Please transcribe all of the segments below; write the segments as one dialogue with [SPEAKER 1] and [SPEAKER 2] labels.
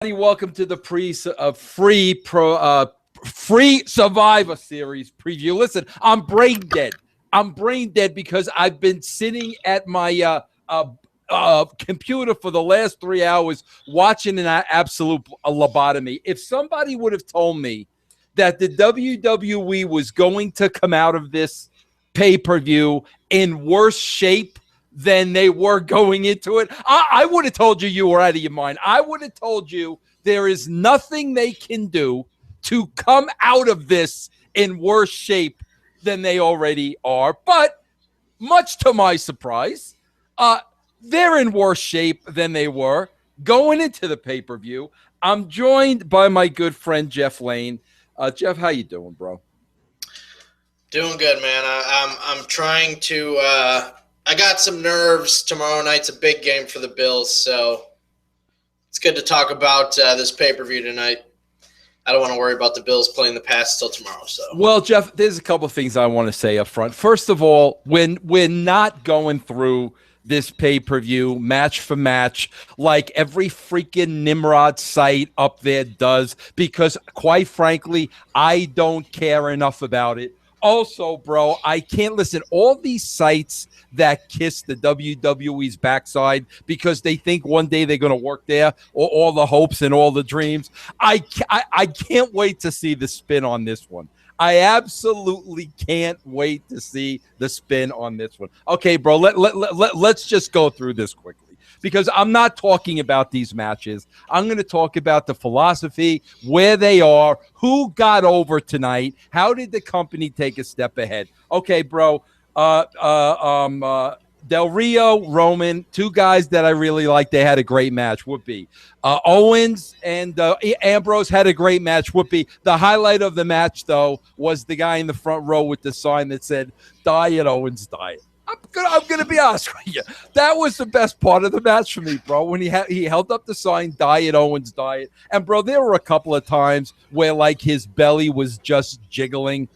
[SPEAKER 1] Welcome to the free Survivor Series preview. Listen, I'm brain dead. I'm brain dead because I've been sitting at my computer for the last 3 hours watching an absolute lobotomy. If somebody would have told me that the WWE was going to come out of this pay-per-view in worse shape than they were going into it, I would have told you were out of your mind. I would have told you there is nothing they can do to come out of this in worse shape than they already are. But much to my surprise, they're in worse shape than they were going into the pay-per-view. I'm joined by my good friend Jeff Lane. Jeff, how you doing, bro?
[SPEAKER 2] Doing good, man. I'm trying to I got some nerves. Tomorrow night's a big game for the Bills, so it's good to talk about this pay-per-view tonight. I don't want to worry about the Bills playing the Pats till tomorrow. So,
[SPEAKER 1] well, Jeff, there's a couple of things I want to say up front. First of all, when we're not going through this pay-per-view match for match like every freaking Nimrod site up there does, because quite frankly, I don't care enough about it. Also, bro, I can't listen. All these sites that kiss the WWE's backside because they think one day they're going to work there, or all the hopes and all the dreams. I can't wait to see the spin on this one. I absolutely can't wait to see the spin on this one. Okay, bro, let's just go through this quickly, because I'm not talking about these matches. I'm going to talk about the philosophy, where they are, who got over tonight, how did the company take a step ahead. Okay, bro, Del Rio, Roman, two guys that I really like. They had a great match. Whoopee. Owens and Ambrose had a great match. Whoopee. The highlight of the match, though, was the guy in the front row with the sign that said, "Diet Owens, diet." I'm gonna be honest with you. That was the best part of the match for me, bro. When he held up the sign, "Diet Owens, diet," and bro, there were a couple of times where like his belly was just jiggling.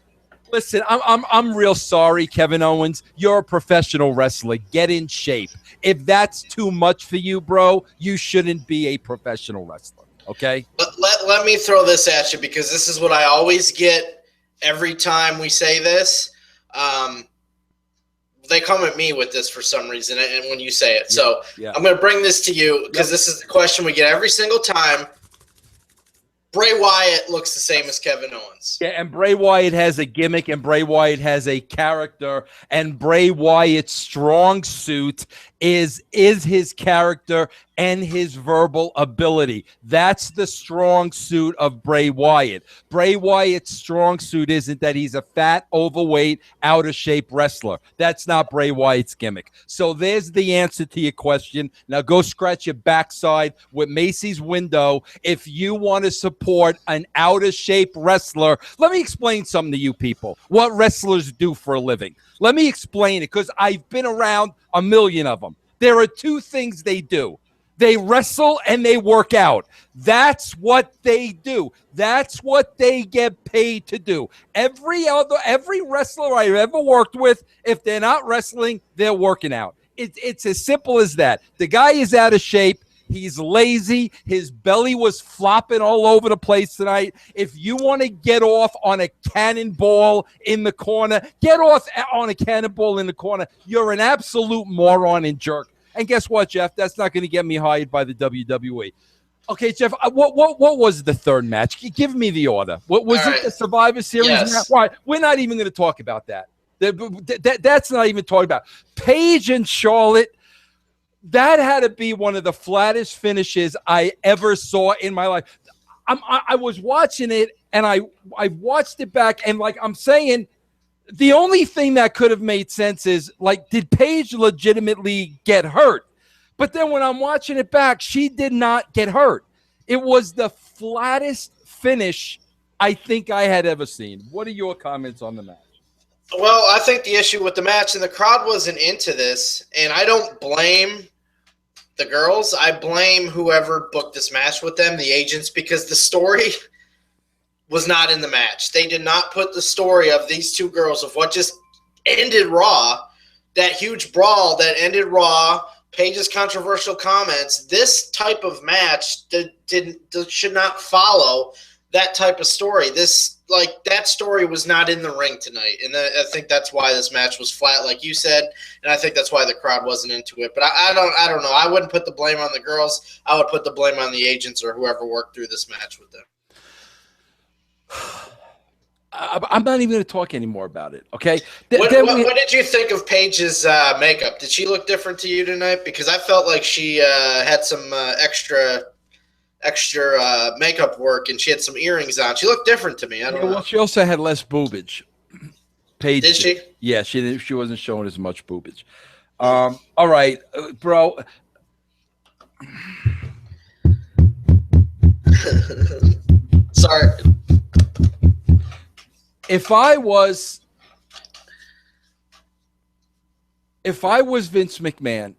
[SPEAKER 1] Listen, I'm real sorry, Kevin Owens. You're a professional wrestler. Get in shape. If that's too much for you, bro, you shouldn't be a professional wrestler. Okay.
[SPEAKER 2] Let me throw this at you, because this is what I always get every time we say this. They come at me with this for some reason, and when you say it. So I'm going to bring this to you, because this is the question we get every single time. Bray Wyatt looks the same as Kevin Owens.
[SPEAKER 1] Yeah, and Bray Wyatt has a gimmick, and Bray Wyatt has a character, and Bray Wyatt's strong suit is his character and his verbal ability. That's the strong suit of Bray Wyatt. Bray Wyatt's strong suit isn't that he's a fat, overweight, out-of-shape wrestler. That's not Bray Wyatt's gimmick. So there's the answer to your question. Now go scratch your backside with Macy's window if you want to support an out-of-shape wrestler. Let me explain something to you people, what wrestlers do for a living. Let me explain it, because I've been around a million of them. There are two things they do. They wrestle and they work out. That's what they do. That's what they get paid to do. Every wrestler I've ever worked with, if they're not wrestling, they're working out. It's as simple as that. The guy is out of shape. He's lazy. His belly was flopping all over the place tonight. If you want to get off on a cannonball in the corner, get off on a cannonball in the corner. You're an absolute moron and jerk. And guess what, Jeff? That's not going to get me hired by the WWE. Okay, Jeff, what was the third match? Give me the order. What was it? The Survivor Series?
[SPEAKER 2] Yes.
[SPEAKER 1] Why? We're not even going to talk about that. That's not even talking about. Paige and Charlotte, that had to be one of the flattest finishes I ever saw in my life. I was watching it, and I watched it back, and like I'm saying, the only thing that could have made sense is, like, did Paige legitimately get hurt? But then when I'm watching it back, she did not get hurt. It was the flattest finish I think I had ever seen. What are your comments on the match?
[SPEAKER 2] Well, I think the issue with the match, and the crowd wasn't into this, and I don't blame the girls. I blame whoever booked this match with them, the agents, because the story was not in the match. They did not put the story of these two girls, of what just ended Raw, that huge brawl that ended Raw, Paige's controversial comments, this type of match should not follow that type of story. That story was not in the ring tonight, and I think that's why this match was flat, like you said, and I think that's why the crowd wasn't into it. But I don't know. I wouldn't put the blame on the girls. I would put the blame on the agents or whoever worked through this match with them.
[SPEAKER 1] I'm not even going to talk anymore about it, okay?
[SPEAKER 2] What did you think of Paige's makeup? Did she look different to you tonight? Because I felt like she had some extra makeup work, and she had some earrings on. She looked different to me. I don't know. Well,
[SPEAKER 1] she also had less boobage. Paige
[SPEAKER 2] did she?
[SPEAKER 1] Yeah, she wasn't showing as much boobage. All right, bro.
[SPEAKER 2] Sorry.
[SPEAKER 1] If I was Vince McMahon,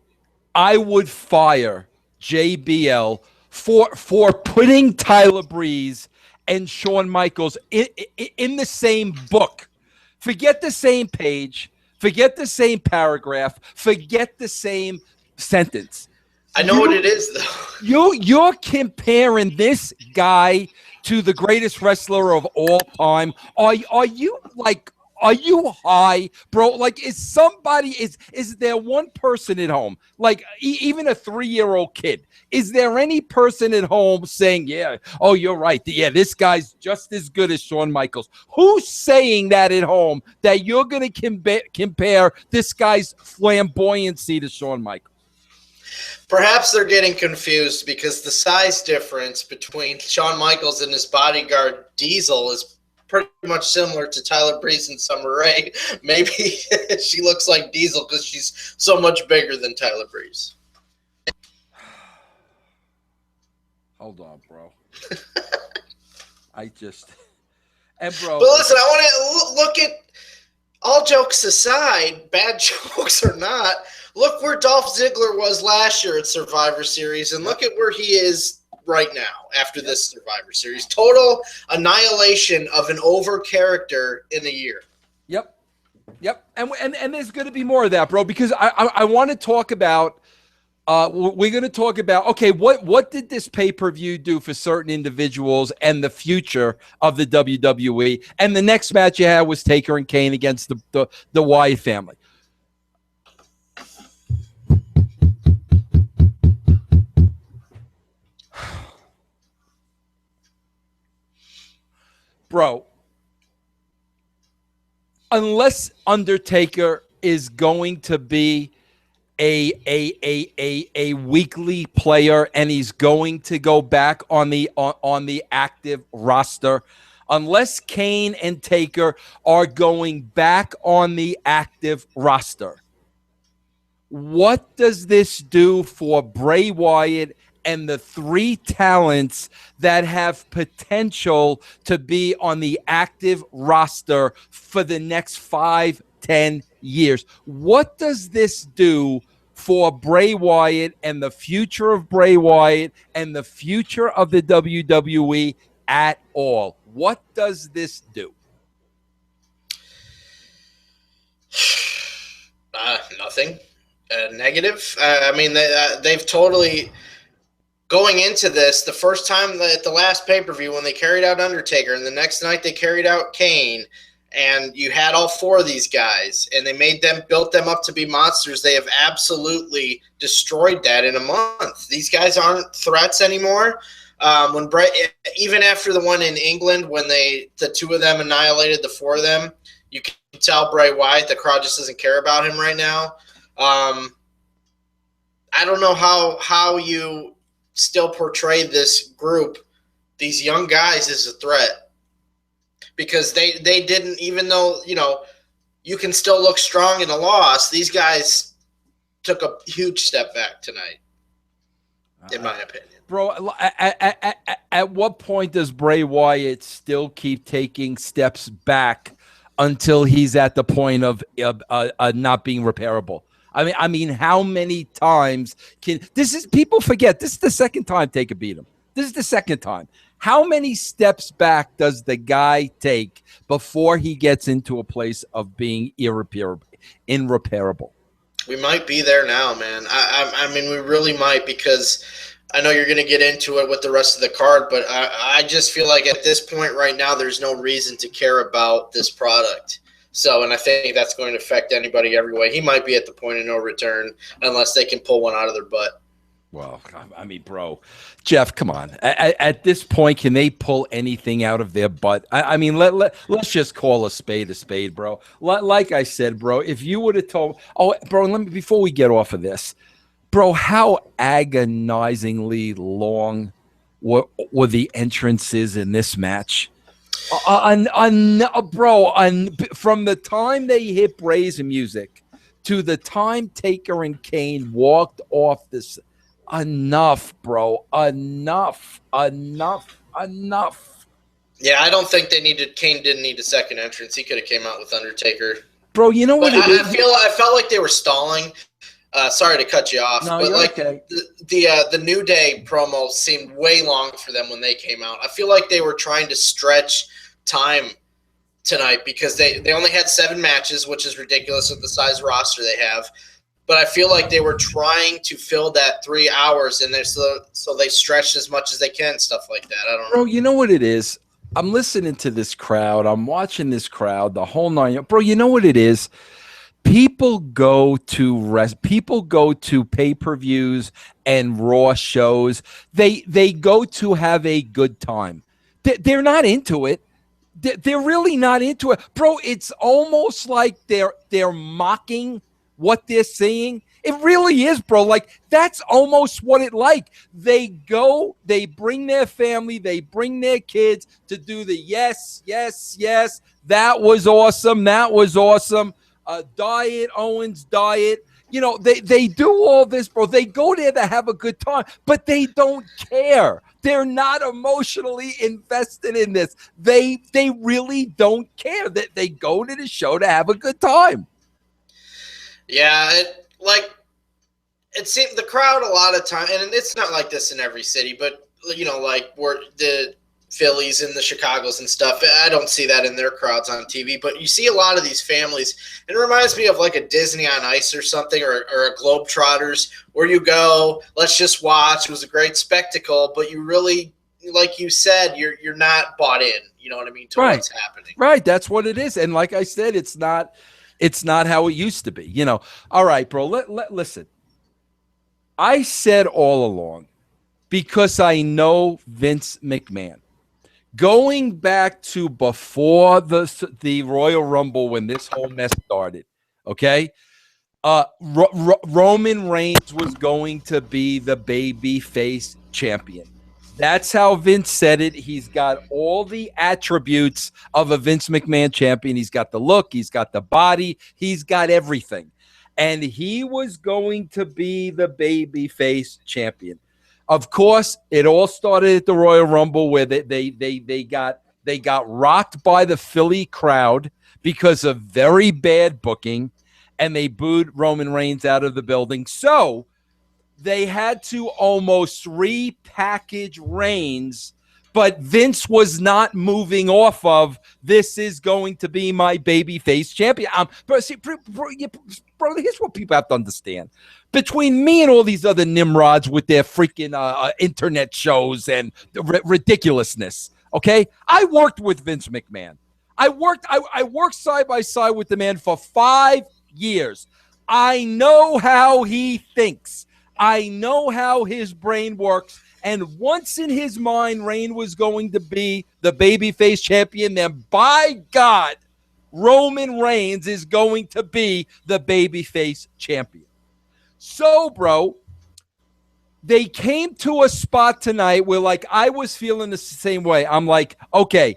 [SPEAKER 1] I would fire JBL for putting Tyler Breeze and Shawn Michaels in the same book. Forget the same page, forget the same paragraph, forget the same sentence.
[SPEAKER 2] I know what it is, though.
[SPEAKER 1] You're comparing this guy to the greatest wrestler of all time. Are you high, bro? Like, is there one person at home, like even a 3-year-old kid? Is there any person at home saying, yeah, oh, you're right. Yeah, this guy's just as good as Shawn Michaels? Who's saying that at home, that you're going to compare this guy's flamboyancy to Shawn Michaels?
[SPEAKER 2] Perhaps they're getting confused because the size difference between Shawn Michaels and his bodyguard Diesel is pretty much similar to Tyler Breeze and Summer Rae. Maybe she looks like Diesel because she's so much bigger than Tyler Breeze.
[SPEAKER 1] Hold on, bro. Bro.
[SPEAKER 2] But listen, I want to look at, all jokes aside, bad jokes or not, look where Dolph Ziggler was last year at Survivor Series, and look at where he is right now after this Survivor Series. Total annihilation of an over character in a year.
[SPEAKER 1] Yep. And there's going to be more of that, bro, because I want to talk about we're going to talk about, okay, what did this pay-per-view do for certain individuals and the future of the WWE? And the next match you had was Taker and Kane against the Wyatt family. Bro, unless Undertaker is going to be a weekly player and he's going to go back on the active roster, unless Kane and Taker are going back on the active roster, what does this do for Bray Wyatt and the 3 talents that have potential to be on the active roster for the next 5-10 years? What does this do for Bray Wyatt and the future of Bray Wyatt and the future of the WWE at all? What does this do?
[SPEAKER 2] Nothing. Negative. I mean, they've totally... Going into this, the first time at the last pay-per-view when they carried out Undertaker, and the next night they carried out Kane, and you had all 4 of these guys, and they built them up to be monsters. They have absolutely destroyed that in a month. These guys aren't threats anymore. When Bray, even after the one in England, when the 2 of them annihilated the 4 of them, you can tell Bray Wyatt, the crowd just doesn't care about him right now. I don't know how you still portray this group, these young guys, as a threat, because they didn't, even though, you can still look strong in a loss, these guys took a huge step back tonight, in my opinion.
[SPEAKER 1] Bro, at what point does Bray Wyatt still keep taking steps back until he's at the point of not being repairable? I mean, how many times people forget, this is the second time Taker beat him. This is the second time. How many steps back does the guy take before he gets into a place of being irreparable?
[SPEAKER 2] We might be there now, man. I mean, we really might, because I know you're going to get into it with the rest of the card, but I just feel like at this point right now, there's no reason to care about this product. So, and I think that's going to affect anybody every way. He might be at the point of no return unless they can pull one out of their butt.
[SPEAKER 1] Well, I mean, bro, Jeff, come on. At this point, can they pull anything out of their butt? I mean, let's just call a spade, bro. Like I said, bro, if you would have told, bro, let me, before we get off of this, bro, how agonizingly long were the entrances in this match? Bro, from the time they hit Bray's music to the time Taker and Kane walked off this. Enough, bro. Enough. Yeah,
[SPEAKER 2] I don't think Kane didn't need a second entrance. He could have came out with Undertaker.
[SPEAKER 1] Bro, you know what
[SPEAKER 2] I felt like they were stalling. Sorry to cut you off,
[SPEAKER 1] no,
[SPEAKER 2] but like
[SPEAKER 1] okay.
[SPEAKER 2] the New Day promo seemed way long for them when they came out. I feel like they were trying to stretch time tonight because they only had 7 matches, which is ridiculous with the size roster they have. But I feel like they were trying to fill that 3 hours, and so they stretched as much as they can, stuff like that. I don't know.
[SPEAKER 1] Bro, you know what it is? I'm listening to this crowd. I'm watching this crowd, the whole 9. Bro, you know what it is? People go to pay-per-views and Raw shows. They go to have a good time. They're not into it. They're really not into it. Bro, it's almost like they're mocking what they're saying. It really is, bro. Like, that's almost what it like. They go, they bring their family, they bring their kids to do the yes. That was awesome. Diet, Owens diet. You know, they do all this, bro. They go there to have a good time, but they don't care. They're not emotionally invested in this. They really don't care. That they go to the show to have a good time.
[SPEAKER 2] Yeah, it seemed the crowd a lot of time, and it's not like this in every city, but you know, like where the Phillies and the Chicagos and stuff, I don't see that in their crowds on TV, but you see a lot of these families. It reminds me of like a Disney on Ice or something, or a Globetrotters, where you go, let's just watch. It was a great spectacle, but you really, like you said, you're not bought in. You know what I mean? To what's happening.
[SPEAKER 1] Right. That's what it is. And like I said, it's not how it used to be, you know. All right, bro, listen. I said all along, because I know Vince McMahon, going back to before the Royal Rumble when this whole mess started, okay, Roman Reigns was going to be the babyface champion. That's how Vince said it. He's got all the attributes of a Vince McMahon champion. He's got the look. He's got the body. He's got everything. And he was going to be the babyface champion. Of course, it all started at the Royal Rumble where they got rocked by the Philly crowd because of very bad booking, and they booed Roman Reigns out of the building. So they had to almost repackage Reigns, but Vince was not moving off of, this is going to be my babyface champion. Bro, here's what people have to understand. Between me and all these other nimrods with their freaking internet shows and ridiculousness, okay? I worked with Vince McMahon. I worked side by side with the man for 5 years. I know how he thinks. I know how his brain works. And once in his mind, Reigns was going to be the babyface champion, then by God, Roman Reigns is going to be the babyface champion. So, bro, they came to a spot tonight where, like, I was feeling the same way. I'm like, okay,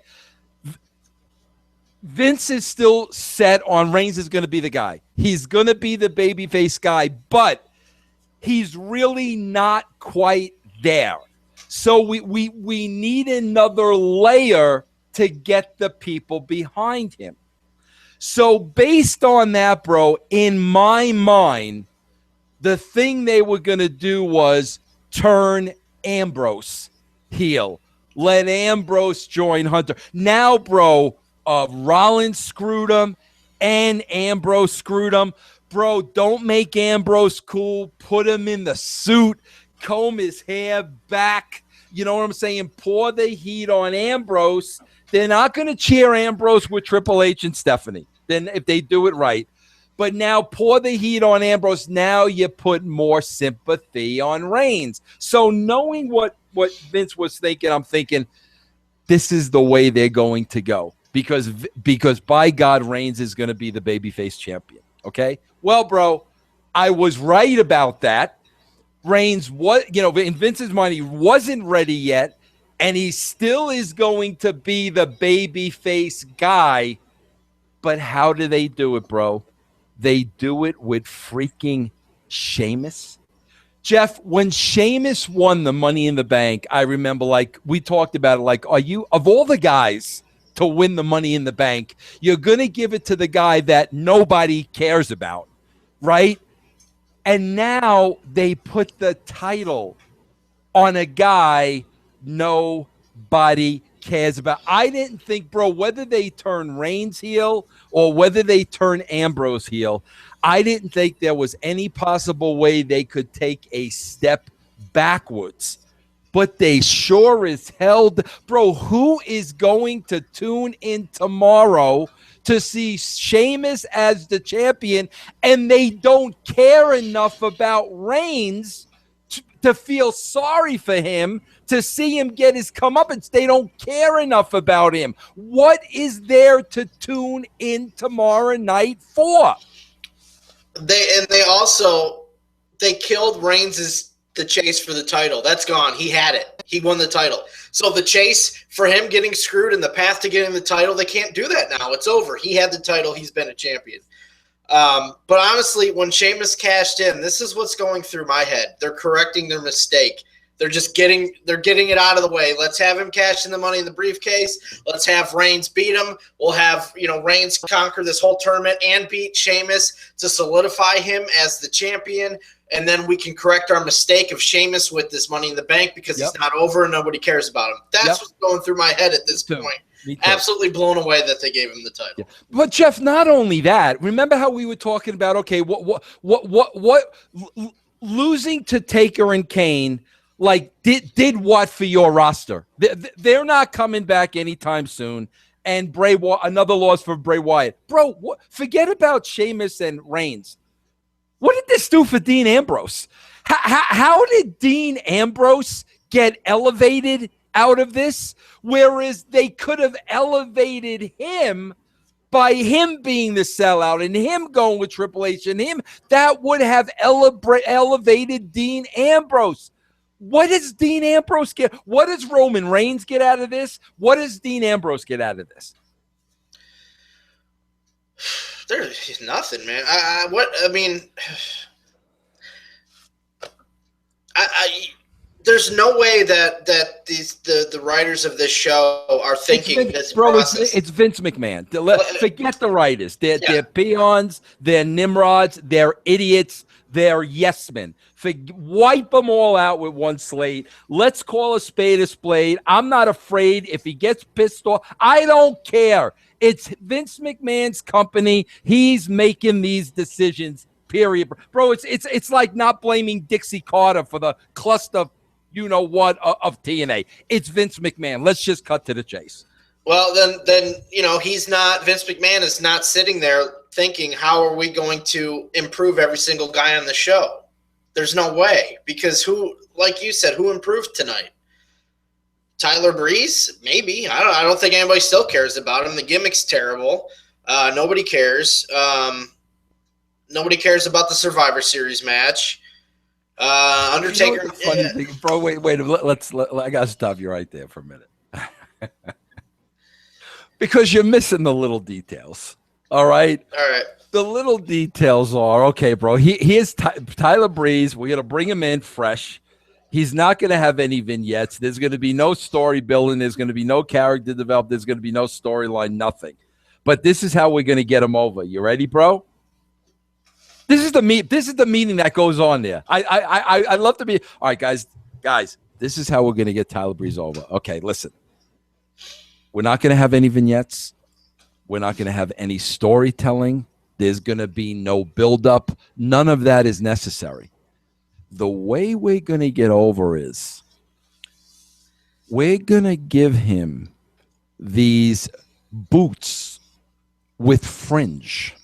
[SPEAKER 1] Vince is still set on Reigns is going to be the guy. He's going to be the babyface guy, but he's really not quite there. So we need another layer to get the people behind him. So based on that, bro, in my mind, the thing they were going to do was turn Ambrose heel. Let Ambrose join Hunter. Now, bro, Rollins screwed him. and Ambrose screwed him. Bro, don't make Ambrose cool. Put him in the suit. Comb his hair back. You know what I'm saying? Pour the heat on Ambrose. They're not going to cheer Ambrose with Triple H and Stephanie. Then if they do it right. But now pour the heat on Ambrose. Now you put more sympathy on Reigns. So knowing what Vince was thinking, I'm thinking this is the way they're going to go. Because by God, Reigns is going to be the babyface champion. Okay? Well, bro, I was right about that. Reigns was, in Vince's mind, he wasn't ready yet, and he still is going to be the babyface guy. But how do they do it, bro? They do it with freaking Sheamus. Jeff, when Sheamus won the Money in the Bank, I remember, we talked about it, are you, of all the guys to win the Money in the Bank, you're going to give it to the guy that nobody cares about, right? And now they put the title on a guy nobody cares about. I didn't think, bro, whether they turn Reigns heel or whether they turn Ambrose heel, I didn't think there was any possible way they could take a step backwards. But they sure as hell, bro, who is going to tune in tomorrow to see Sheamus as the champion, and they don't care enough about Reigns to feel sorry for him, to see him get his comeuppance? They don't care enough about him. What is there to tune in tomorrow night for?
[SPEAKER 2] They killed Reigns' the chase for the title. That's gone. He had it. He won the title. So the chase for him getting screwed in the path to getting the title, they can't do that now. It's over. He had the title. He's been a champion. But honestly, when Sheamus cashed in, this is what's going through my head. They're correcting their mistake. They're getting it out of the way. Let's have him cash in the Money in the briefcase. Let's have Reigns beat him. We'll have, Reigns conquer this whole tournament and beat Sheamus to solidify him as the champion. And then we can correct our mistake of Sheamus with this Money in the Bank because he's not over and nobody cares about him. That's what's going through my head at this point. Absolutely blown away that they gave him the title. Yeah.
[SPEAKER 1] But Jeff, not only that, remember how we were talking about, okay, what losing to Taker and Kane, did what for your roster? They're not coming back anytime soon. And another loss for Bray Wyatt. Bro, forget about Sheamus and Reigns. What did this do for Dean Ambrose? How did Dean Ambrose get elevated out of this? Whereas they could have elevated him by him being the sellout and him going with Triple H and him. That would have elevated Dean Ambrose. What does Dean Ambrose get? What does Roman Reigns get out of this? What does Dean Ambrose get out of this?
[SPEAKER 2] There's nothing, man. There's no way that the writers of this show are thinking this process.
[SPEAKER 1] It's Vince McMahon. Forget the writers. They're peons. They're nimrods. They're idiots. They're yes men. Wipe them all out with one slate. Let's call a spade a spade. I'm not afraid if he gets pissed off. I don't care. It's Vince McMahon's company. He's making these decisions, period. Bro, it's like not blaming Dixie Carter for the cluster, of TNA. It's Vince McMahon. Let's just cut to the chase.
[SPEAKER 2] Well, then Vince McMahon is not sitting there thinking, how are we going to improve every single guy on the show? There's no way, because who, like you said, who improved tonight? Tyler Breeze? Maybe. I don't think anybody still cares about him. The gimmick's terrible. Nobody cares. Nobody cares about the Survivor Series match. Undertaker.
[SPEAKER 1] Thing, bro, wait. I gotta stop you right there for a minute. Because you're missing the little details. All right. The little details are, okay, bro. Here's Tyler Breeze. We're gonna bring him in fresh. He's not going to have any vignettes. There's going to be no story building. There's going to be no character developed. There's going to be no storyline, nothing. But this is how we're going to get him over. You ready, bro? This is the meeting that goes on there. I love to be. All right, guys. This is how we're going to get Tyler Breeze over. Okay, listen. We're not going to have any vignettes. We're not going to have any storytelling. There's going to be no buildup. None of that is necessary. The way we're going to get over is we're going to give him these boots with fringe.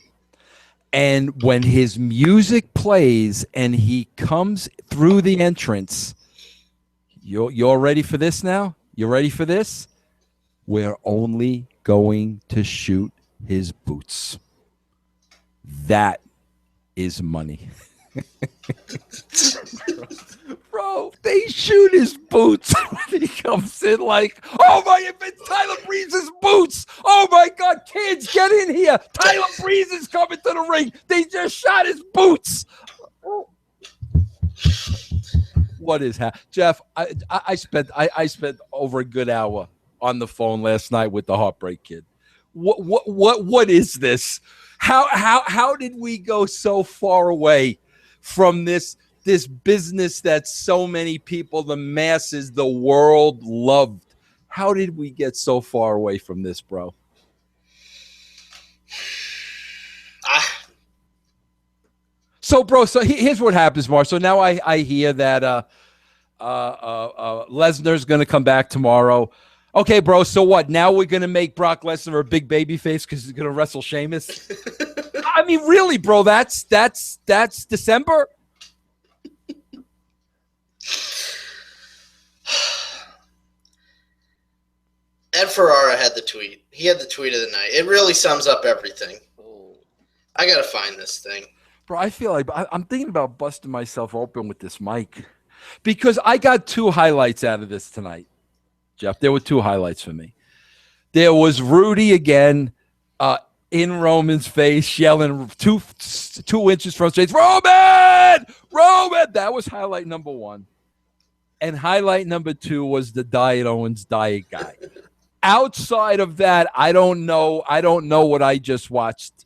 [SPEAKER 1] And when his music plays and he comes through the entrance, you're ready for this now? You ready for this? We're only going to shoot his boots. That is money. Bro, they shoot his boots when he comes in like, oh my, it's Tyler Breeze's boots. Oh my God, kids, get in here. Tyler Breeze is coming to the ring. They just shot his boots. What is Jeff? I spent over a good hour on the phone last night with the Heartbreak Kid. What is this? How did we go so far away from this business that so many people, the masses, the world loved? How did we get so far away from this, bro? So, bro, here's what happens, Mark. So now I hear that Lesnar's going to come back tomorrow. Okay, bro, so what? Now we're going to make Brock Lesnar a big baby face because he's going to wrestle Sheamus? I mean, really, bro, that's December?
[SPEAKER 2] Ed Ferrara had the tweet. He had the tweet of the night. It really sums up everything. I got to find this thing.
[SPEAKER 1] Bro, I feel like I'm thinking about busting myself open with this mic because I got two highlights out of this tonight, Jeff. There were two highlights for me. There was Rudy again in Roman's face yelling 2 inches from stage, Roman! That was highlight number one. And highlight number two was the Diet Owens diet guy. Outside of that, I don't know what I just watched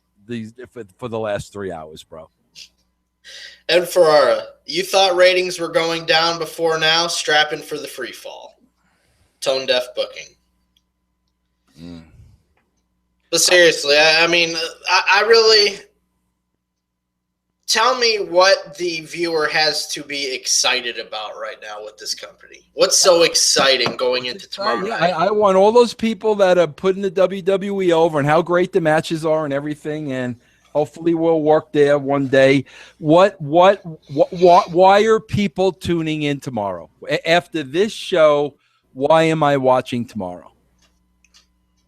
[SPEAKER 1] for the last 3 hours, bro.
[SPEAKER 2] Ed Ferrara, you thought ratings were going down before now? Strapping for the free fall. Tone deaf booking. But seriously, I mean, I really... Tell me what the viewer has to be excited about right now with this company. What's so exciting going into tomorrow night?
[SPEAKER 1] I want all those people that are putting the WWE over and how great the matches are and everything, and hopefully we'll work there one day. Why are people tuning in tomorrow? After this show, why am I watching tomorrow?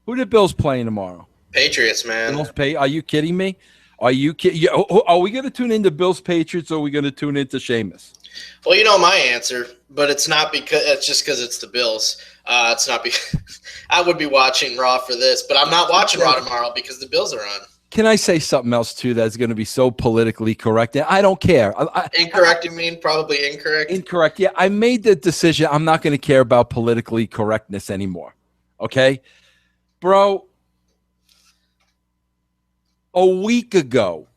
[SPEAKER 1] Who the Bills playing tomorrow?
[SPEAKER 2] Patriots, man.
[SPEAKER 1] Are you kidding me? Are you kidding? Are we going to tune into Bills Patriots or are we going to tune into Sheamus?
[SPEAKER 2] Well, you know my answer, but it's not because it's just because it's the Bills. It's not because I would be watching Raw for this, but I'm not watching Raw tomorrow because the Bills are on.
[SPEAKER 1] Can I say something else too that's going to be so politically correct? I don't care.
[SPEAKER 2] Incorrect, you mean? Probably incorrect.
[SPEAKER 1] Incorrect. Yeah, I made the decision. I'm not going to care about politically correctness anymore. Okay, bro. A week ago,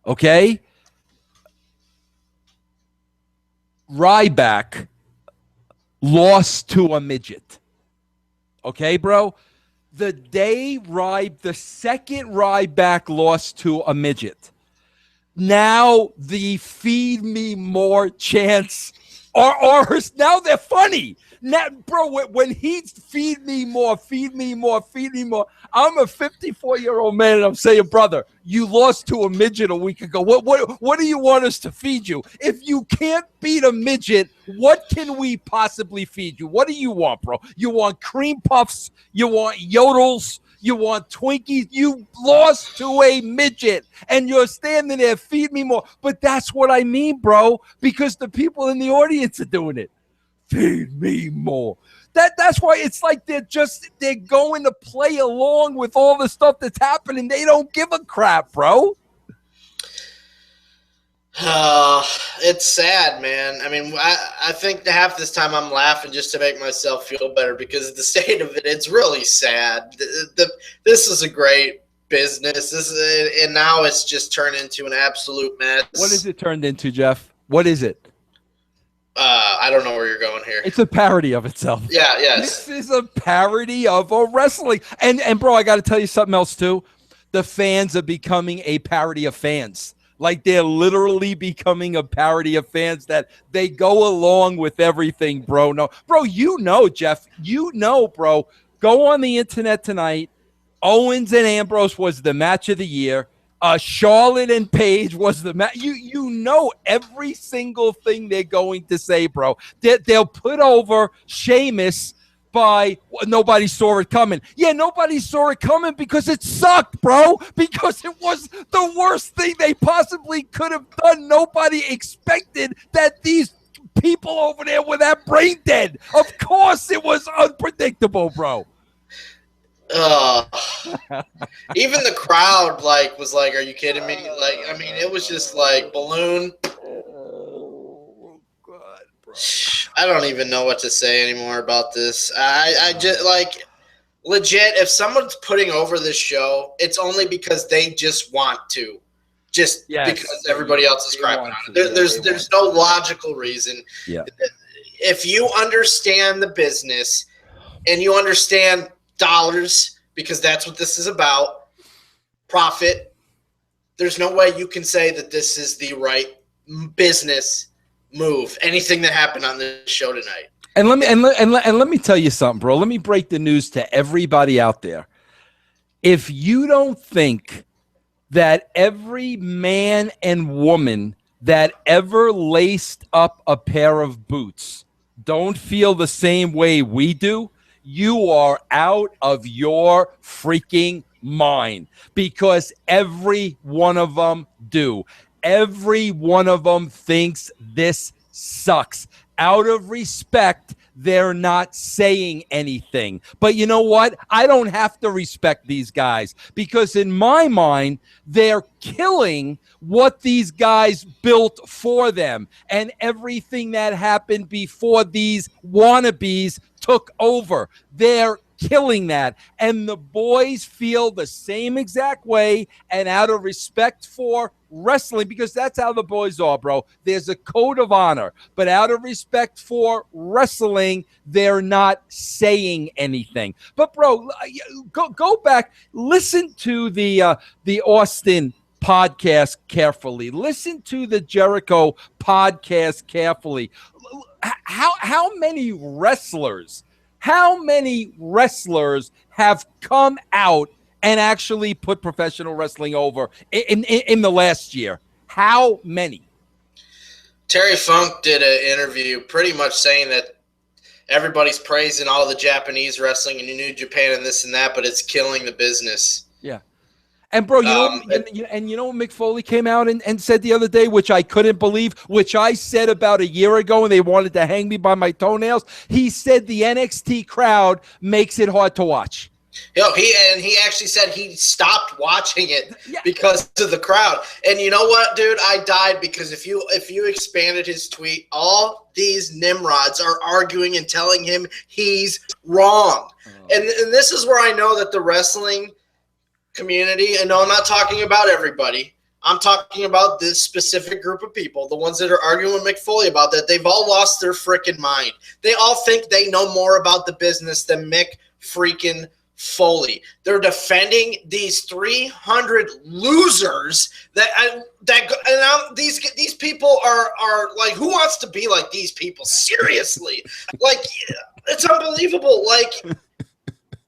[SPEAKER 1] okay, Ryback lost to a midget. Okay, bro? The second Ryback lost to a midget. Now the feed me more chants are now they're funny. Now, bro, when he feed me more. I'm a 54-year-old man, and I'm saying, brother, you lost to a midget a week ago. What do you want us to feed you? If you can't beat a midget, what can we possibly feed you? What do you want, bro? You want cream puffs? You want yodels? You want Twinkies? You lost to a midget, and you're standing there, feed me more. But that's what I mean, bro, because the people in the audience are doing it. Feed me more. That's why it's like they're going to play along with all the stuff that's happening. They don't give a crap, bro.
[SPEAKER 2] It's sad, man. I mean, I think half this time I'm laughing just to make myself feel better because the state of it, it's really sad. This is a great business. And now it's just turned into an absolute mess.
[SPEAKER 1] What is it turned into, Jeff? What is it?
[SPEAKER 2] I don't know where you're going here.
[SPEAKER 1] It's a parody of itself.
[SPEAKER 2] Yeah, yes.
[SPEAKER 1] This is a parody of a wrestling. And bro, I got to tell you something else too. The fans are becoming a parody of fans. Like they're literally becoming a parody of fans that they go along with everything, bro. No, bro, Jeff, bro, go on the internet tonight. Owens and Ambrose was the match of the year. Charlotte and Paige was the match. You know every single thing they're going to say, bro. They'll put over Sheamus by nobody saw it coming. Yeah, nobody saw it coming because it sucked, bro. Because it was the worst thing they possibly could have done. Nobody expected that these people over there were that brain dead. Of course it was unpredictable, bro.
[SPEAKER 2] Even the crowd was like, are you kidding me? Like, I mean, it was just like balloon. Oh, God, bro. I don't even know what to say anymore about this. I just like legit, if someone's putting over this show, it's only because they just want to. Because everybody else is crying on it. There's no logical reason.
[SPEAKER 1] Yeah.
[SPEAKER 2] If you understand the business and you understand dollars, because that's what this is about, profit, there's no way you can say that this is the right business move. Anything that happened on this show tonight.
[SPEAKER 1] And let me tell you something, bro. Let me break the news to everybody out there. If you don't think that every man and woman that ever laced up a pair of boots don't feel the same way we do, you are out of your freaking mind, because every one of them do. Every one of them thinks this sucks. Out of respect, they're not saying anything. But you know what? I don't have to respect these guys, because in my mind, they're killing what these guys built for them and everything that happened before these wannabes took over. They're killing that. And the boys feel the same exact way, and out of respect for wrestling, because that's how the boys are, bro. There's a code of honor, but out of respect for wrestling, they're not saying anything. But bro, go back, listen to the Austin podcast carefully. Listen to the Jericho podcast carefully. How many wrestlers have come out and actually put professional wrestling over in the last year? How many?
[SPEAKER 2] Terry Funk did an interview pretty much saying that everybody's praising all the Japanese wrestling and New Japan and this and that, but it's killing the business.
[SPEAKER 1] Yeah. And bro, you know what Mick Foley came out and said the other day, which I couldn't believe, which I said about a year ago, and they wanted to hang me by my toenails. He said the NXT crowd makes it hard to watch.
[SPEAKER 2] He actually said he stopped watching it because of the crowd. And you know what, dude? I died, because if you expanded his tweet, all these Nimrods are arguing and telling him he's wrong. And this is where I know that the wrestling community, and no, I'm not talking about everybody, I'm talking about this specific group of people, the ones that are arguing with Mick Foley about that, they've all lost their freaking mind. They all think they know more about the business than Mick freaking Foley. They're defending these 300 losers these people are like, who wants to be like these people? Seriously. Like, it's unbelievable. Like,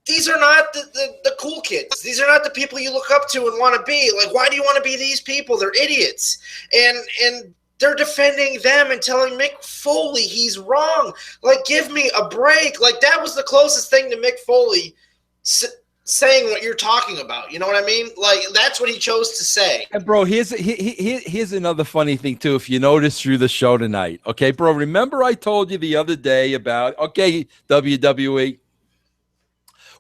[SPEAKER 2] these are not the cool kids. These are not the people you look up to and want to be. Like, why do you want to be these people? They're idiots. And they're defending them and telling Mick Foley he's wrong. Like, give me a break. Like, that was the closest thing to Mick Foley saying what you're talking about. You know what I mean? Like, that's what he chose to say.
[SPEAKER 1] And bro, here's another funny thing too. If you notice through the show tonight, okay, bro, remember I told you the other day about, okay, WWE,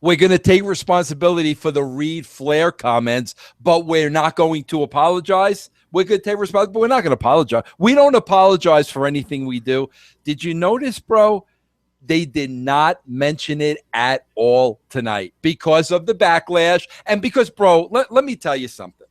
[SPEAKER 1] we're going to take responsibility for the Reed Flair comments, but we're not going to apologize. We're going to take responsibility, but we're not going to apologize. We don't apologize for anything we do. Did you notice, bro? They did not mention it at all tonight because of the backlash. And because, bro, let me tell you something.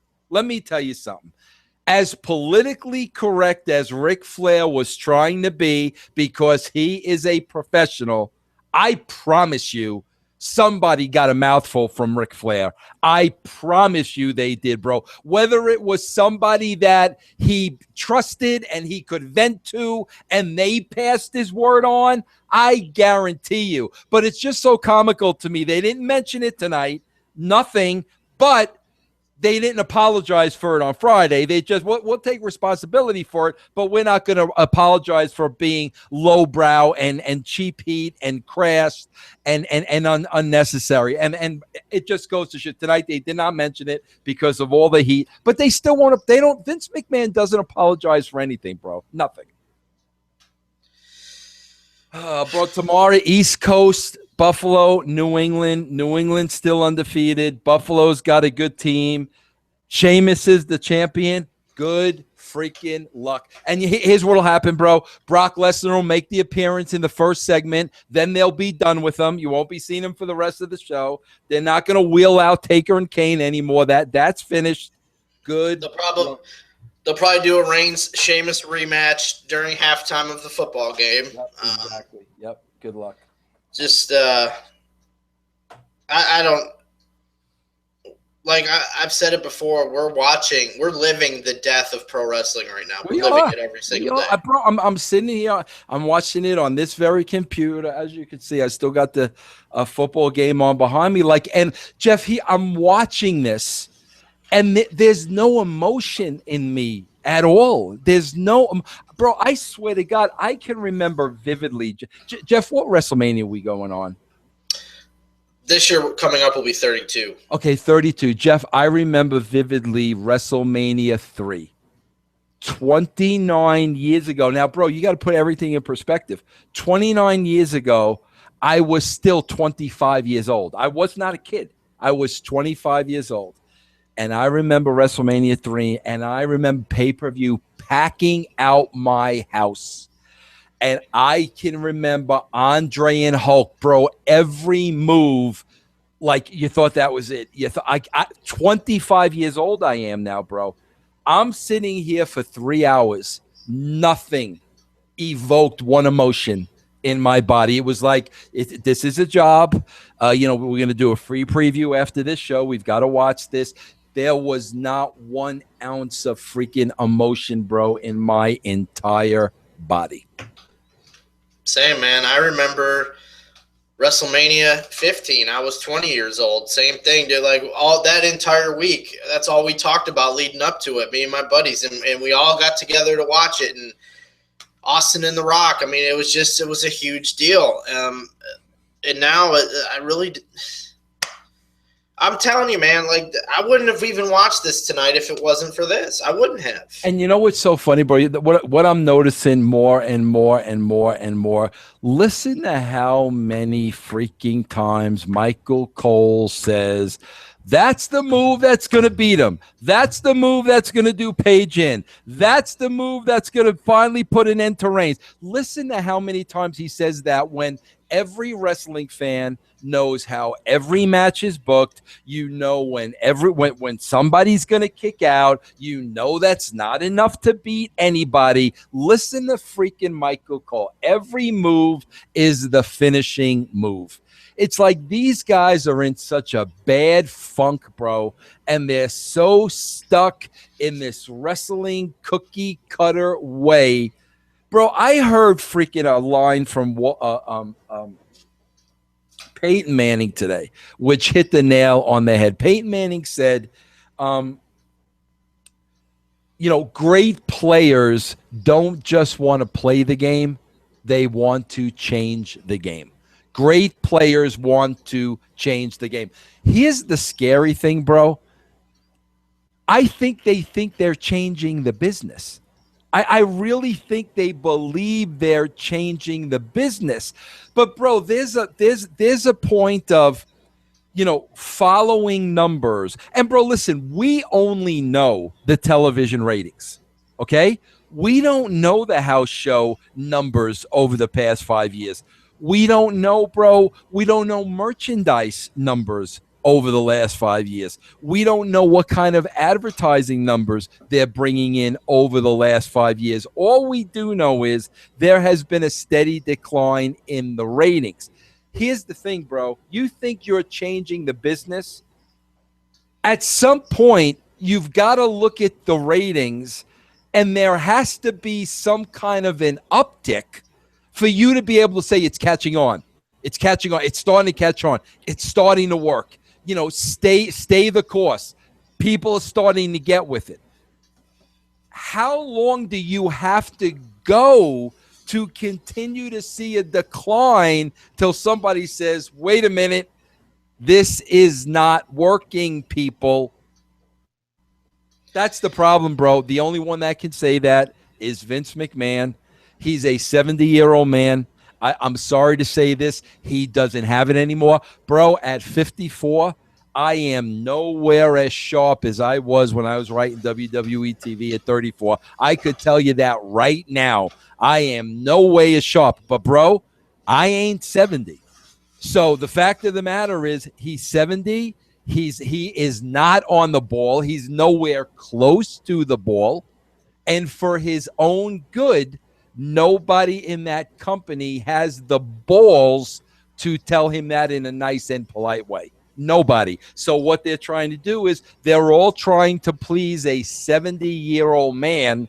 [SPEAKER 1] as politically correct as Ric Flair was trying to be because he is a professional, I promise you somebody got a mouthful from Ric Flair. I promise you they did, bro. Whether it was somebody that he trusted and he could vent to and they passed his word on, I guarantee you. But it's just so comical to me. They didn't mention it tonight. Nothing, but they didn't apologize for it on Friday. They just, we'll take responsibility for it, but we're not going to apologize for being lowbrow and cheap heat and crass and unnecessary. And it just goes to shit. Tonight, they did not mention it because of all the heat, but they still won't. Vince McMahon doesn't apologize for anything, bro. Nothing. Bro, tomorrow, East Coast, Buffalo, New England. New England still undefeated. Buffalo's got a good team. Sheamus is the champion. Good freaking luck. And here's what'll happen, bro. Brock Lesnar will make the appearance in the first segment. Then they'll be done with him. You won't be seeing him for the rest of the show. They're not going to wheel out Taker and Kane anymore. That's finished. Good.
[SPEAKER 2] They'll probably do a Reigns Sheamus rematch during halftime of the football game.
[SPEAKER 1] Yep, exactly. Yep. Good luck.
[SPEAKER 2] Just, I don't, like I've said it before, we're living the death of pro wrestling right now. We're living it every single day.
[SPEAKER 1] Bro, I'm sitting here, I'm watching it on this very computer. As you can see, I still got the football game on behind me. And Jeff, I'm watching this, and there's no emotion in me at all. There's no, bro, I swear to God, I can remember vividly. Jeff, what WrestleMania are we going on?
[SPEAKER 2] This year coming up will be 32.
[SPEAKER 1] Okay, 32. Jeff, I remember vividly WrestleMania 3. 29 years ago. Now, bro, you got to put everything in perspective. 29 years ago, I was still 25 years old. I was not a kid. I was 25 years old. And I remember WrestleMania 3, and I remember pay-per-view packing out my house. And I can remember Andre and Hulk, bro, every move, like you thought that was it. You thought, 25 years old I am now, bro. I'm sitting here for 3 hours. Nothing evoked one emotion in my body. It was like, this is a job. We're going to do a free preview after this show. We've got to watch this. There was not 1 ounce of freaking emotion, bro, in my entire body.
[SPEAKER 2] Same, man. I remember WrestleMania 15. I was 20 years old. Same thing, dude. Like all that entire week, that's all we talked about leading up to it, me and my buddies. And we all got together to watch it. And Austin and The Rock, I mean, it was a huge deal. And now I'm telling you, man, like I wouldn't have even watched this tonight if it wasn't for this. I wouldn't have.
[SPEAKER 1] And you know what's so funny, bro? What I'm noticing more and more and more and more, listen to how many freaking times Michael Cole says, that's the move that's going to beat him. That's the move that's going to do Paige in. That's the move that's going to finally put an end to Reigns. Listen to how many times he says that when every wrestling fan knows how every match is booked. You know when somebody's going to kick out, you know that's not enough to beat anybody. Listen to freaking Michael Cole. Every move is the finishing move. It's like these guys are in such a bad funk, bro, and they're so stuck in this wrestling cookie cutter way. Bro, I heard freaking a line from Peyton Manning today, which hit the nail on the head. Peyton Manning said, great players don't just want to play the game, they want to change the game. Great players want to change the game. Here's the scary thing, bro. I think they think they're changing the business. I really think they believe they're changing the business. But bro, there's a point of, following numbers. And bro, listen, we only know the television ratings. Okay? We don't know the house show numbers over the past 5 years. We don't know, bro. We don't know merchandise numbers over the last 5 years. We don't know what kind of advertising numbers they're bringing in over the last 5 years. All we do know is there has been a steady decline in the ratings. Here's the thing, bro. You think you're changing the business? At some point, you've got to look at the ratings, and there has to be some kind of an uptick for you to be able to say it's catching on. It's catching on. It's starting to catch on. It's starting to work. You know, stay the course. People are starting to get with it. How long do you have to go to continue to see a decline till somebody says, wait a minute, this is not working, people? That's the problem, bro. The only one that can say that is Vince McMahon. He's a 70-year-old man. I'm sorry to say this. He doesn't have it anymore. Bro, at 54, I am nowhere as sharp as I was when I was writing WWE TV at 34. I could tell you that right now. I am no way as sharp. But, bro, I ain't 70. So the fact of the matter is he's 70. He is not on the ball. He's nowhere close to the ball. And for his own good, nobody in that company has the balls to tell him that in a nice and polite way. Nobody. So what they're trying to do is they're all trying to please a 70-year-old man,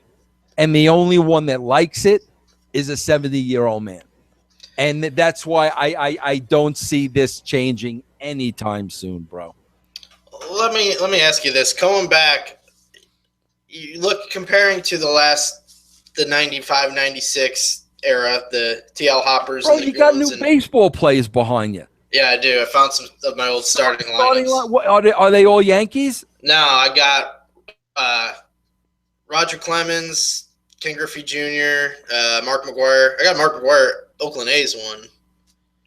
[SPEAKER 1] and the only one that likes it is a 70-year-old man. And that's why I don't see this changing anytime soon, bro.
[SPEAKER 2] Let me ask you this. Going back, you look comparing to the 95, 96 era, the TL Hoppers.
[SPEAKER 1] Bro,
[SPEAKER 2] and the
[SPEAKER 1] you got
[SPEAKER 2] Goons
[SPEAKER 1] new baseball players behind you.
[SPEAKER 2] Yeah, I do. I found some of my old starting lineups.
[SPEAKER 1] What, are they all Yankees?
[SPEAKER 2] No, I got Roger Clemens, Ken Griffey Jr., Mark McGuire. I got Mark McGuire, Oakland A's one.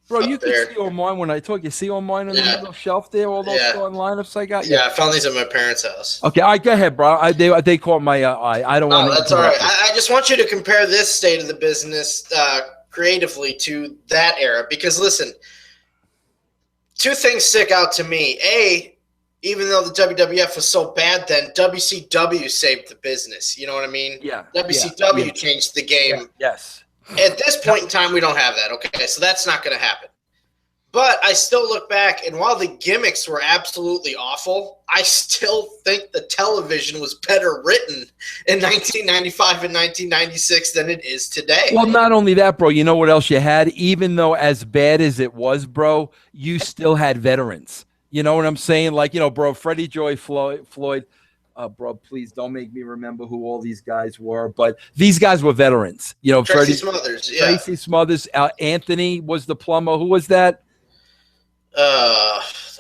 [SPEAKER 1] Bro, you can see on mine when I talk. You see on mine on the little shelf there, all those starting lineups I got?
[SPEAKER 2] Yeah, I found these at my parents' house.
[SPEAKER 1] Okay, all right, go ahead, bro. They caught my eye. I don't want to.
[SPEAKER 2] That's all right. I just want you to compare this state of the business creatively to that era. Because, listen, two things stick out to me. A, even though the WWF was so bad then, WCW saved the business. You know what I mean?
[SPEAKER 1] Yeah.
[SPEAKER 2] WCW changed the game.
[SPEAKER 1] Yeah. Yes.
[SPEAKER 2] At this point in time, we don't have that. Okay, so that's not going to happen. But I still look back, and while the gimmicks were absolutely awful, I still think the television was better written in 1995 and 1996 than it is today.
[SPEAKER 1] Well, not only that, bro, you know what else you had? Even though as bad as it was, bro, you still had veterans. You know what I'm saying? Like, you know, bro, Freddie Joy Floyd, bro, please don't make me remember who all these guys were, but these guys were veterans. You know,
[SPEAKER 2] Tracy Smothers,
[SPEAKER 1] Anthony was the plumber. Who was that?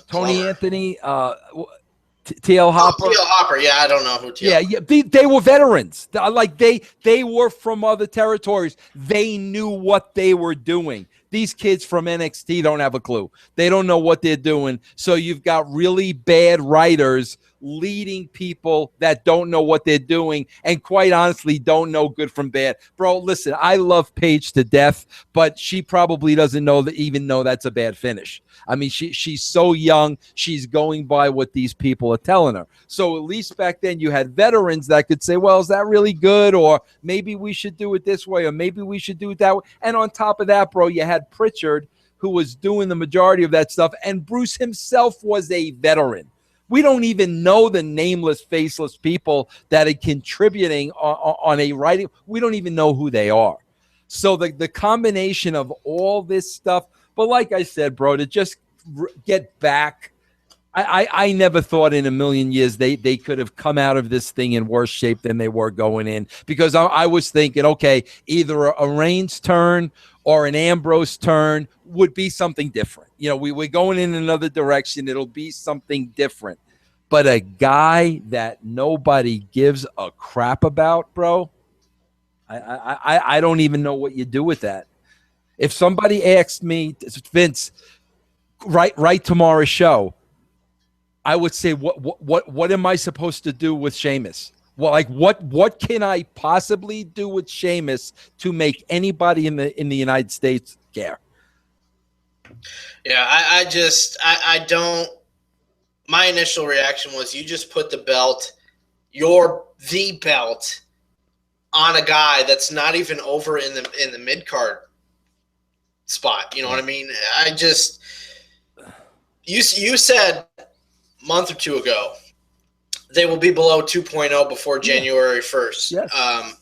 [SPEAKER 1] Tony Anthony, TL Hopper.
[SPEAKER 2] TL Hopper, yeah, I don't know who TL.
[SPEAKER 1] Yeah, they were veterans. Like they were from other territories. They knew what they were doing. These kids from NXT don't have a clue. They don't know what they're doing. So you've got really bad writers leading people that don't know what they're doing and quite honestly don't know good from bad. Bro, listen, I love Paige to death, but she probably doesn't even know that's a bad finish. I mean, she's so young. She's going by what these people are telling her. So at least back then you had veterans that could say, well, is that really good? Or maybe we should do it this way, or maybe we should do it that way. And on top of that, bro, you had Pritchard, who was doing the majority of that stuff, and Bruce himself was a veteran. We don't even know the nameless, faceless people that are contributing on a writing. We don't even know who they are. So the combination of all this stuff, but like I said, bro, to just get back, I never thought in a million years they could have come out of this thing in worse shape than they were going in, because I was thinking, okay, either a Reigns turn or an Ambrose turn would be something different. You know, we're going in another direction. It'll be something different. But a guy that nobody gives a crap about, bro, I don't even know what you do with that. If somebody asked me, Vince, write tomorrow's show, I would say, what am I supposed to do with Sheamus? Well, like what can I possibly do with Sheamus to make anybody in the United States care?
[SPEAKER 2] Yeah, I don't my initial reaction was you just put the belt on a guy that's not even over in the mid card spot. You know what I mean? You said a month or two ago they will be below 2.0 before January 1st.
[SPEAKER 1] Yes.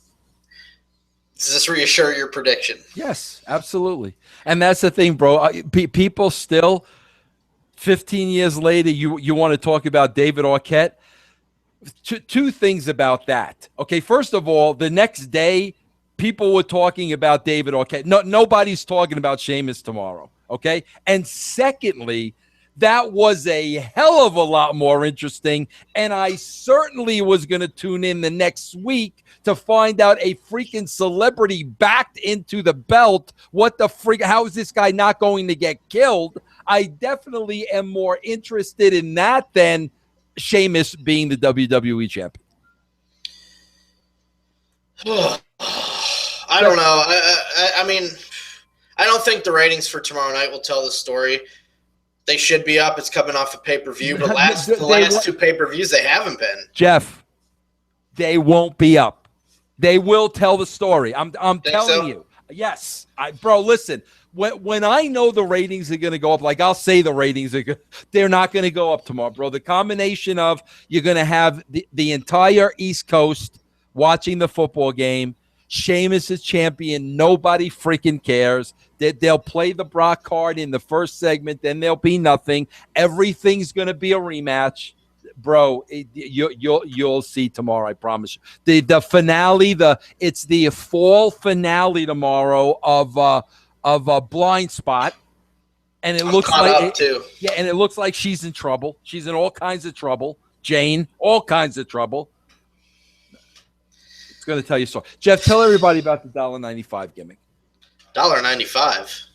[SPEAKER 2] Does this reassure your prediction?
[SPEAKER 1] Yes, absolutely. And that's the thing, bro. People still 15 years later, you want to talk about David Arquette. Two things about that. Okay, first of all, the next day, people were talking about David Arquette. Nobody's talking about Sheamus tomorrow. Okay, and secondly, that was a hell of a lot more interesting, and I certainly was going to tune in the next week to find out a freaking celebrity backed into the belt. What the freak? How is this guy not going to get killed? I definitely am more interested in that than Sheamus being the WWE champion.
[SPEAKER 2] I don't know. I mean, I don't think the ratings for tomorrow night will tell the story. They should be up. It's coming off a pay-per-view, but the last two pay-per-views, they haven't been.
[SPEAKER 1] Jeff, they won't be up. They will tell the story. I'm telling you. Yes. Bro, listen. When I know the ratings are going to go up, like I'll say the ratings are they're not going to go up tomorrow, bro. The combination of you're going to have the entire East Coast watching the football game. Sheamus is champion. Nobody freaking cares. They'll play the Brock card in the first segment. Then there'll be nothing. Everything's going to be a rematch. Bro, you'll see tomorrow, I promise you. The finale, it's the fall finale tomorrow of a Blind Spot, and it looks like and it looks like she's in trouble. She's in all kinds of trouble. Jane, all kinds of trouble. It's going to tell you so. Jeff, tell everybody about the $1.95 gimmick.
[SPEAKER 2] $1.95.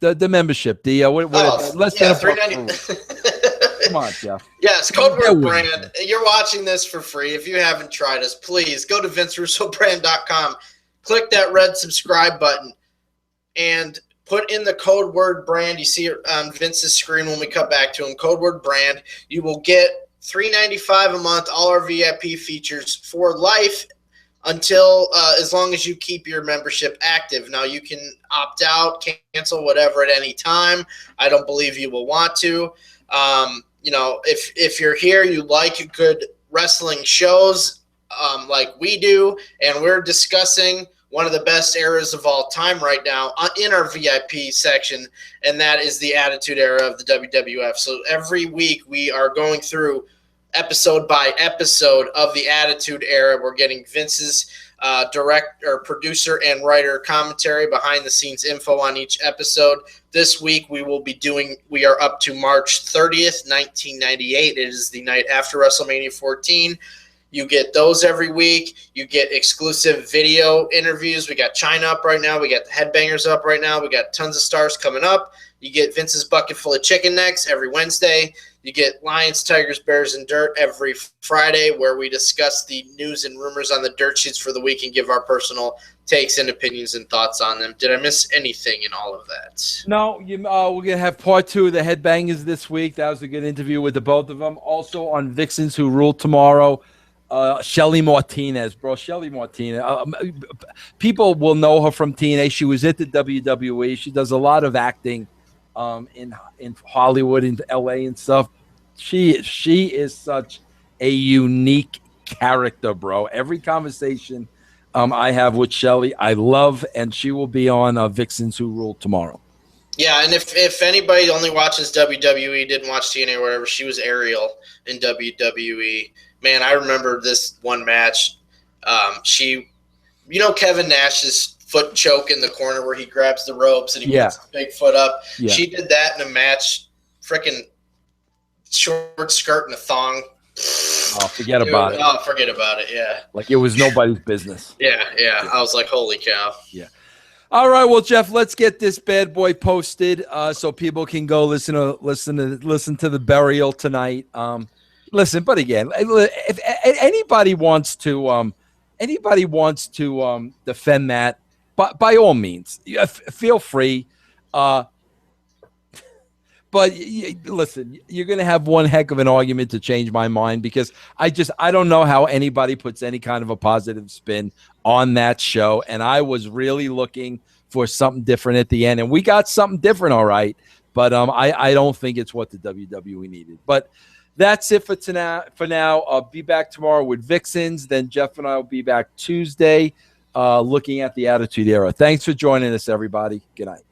[SPEAKER 1] The membership. Let's get $3.90. Come on, Jeff.
[SPEAKER 2] Yes, Code Word Brand. You're watching this for free. If you haven't tried us, please go to VinceRussoBrand.com. Click that red subscribe button and put in the code word brand. You see it on Vince's screen when we cut back to him. Code word brand. You will get $3.95 a month, all our VIP features for life until as long as you keep your membership active. Now, you can opt out, cancel, whatever at any time. I don't believe you will want to. If you're here, you like good wrestling shows like we do, and we're discussing one of the best eras of all time right now in our VIP section, and that is the Attitude Era of the WWF. So every week we are going through episode by episode of the Attitude Era. We're getting Vince's producer and writer commentary, behind the scenes info on each episode. This week we are up to March 30th, 1998. It is the night after WrestleMania 14. You get those every week. You get exclusive video interviews. We got China up right now. We got the Headbangers up right now. We got tons of stars coming up. You get Vince's Bucket Full of Chicken Necks every Wednesday. You get Lions, Tigers, Bears, and Dirt every Friday, where we discuss the news and rumors on the dirt sheets for the week and give our personal takes and opinions and thoughts on them. Did I miss anything in all of that?
[SPEAKER 1] No, we're going to have part 2 of the Headbangers this week. That was a good interview with the both of them. Also on Vixens Who Rule Tomorrow. Shelly Martinez, bro. Shelly Martinez. People will know her from TNA. She was at the WWE. She does a lot of acting in Hollywood, in LA and stuff. She is such a unique character, bro. Every conversation I have with Shelly, I love, and she will be on Vixens Who Rule tomorrow.
[SPEAKER 2] Yeah, and if anybody only watches WWE, didn't watch TNA or whatever, she was Ariel in WWE. Man, I remember this one match. Kevin Nash's foot choke in the corner where he grabs the ropes and he puts his big foot up. Yeah. She did that in a match, freaking short skirt and a thong.
[SPEAKER 1] Oh, forget about it.
[SPEAKER 2] Oh, forget about it, yeah.
[SPEAKER 1] Like it was nobody's business.
[SPEAKER 2] Yeah. I was like, holy cow.
[SPEAKER 1] Yeah. All right, well, Jeff, let's get this bad boy posted so people can go listen to the burial tonight. Listen, but again, if anybody wants to defend that, by all means, feel free. But listen, you're going to have one heck of an argument to change my mind, because I don't know how anybody puts any kind of a positive spin on that show. And I was really looking for something different at the end, and we got something different, all right. But I don't think it's what the WWE needed. But that's it for now. I'll be back tomorrow with Vixens. Then Jeff and I will be back Tuesday looking at the Attitude Era. Thanks for joining us, everybody. Good night.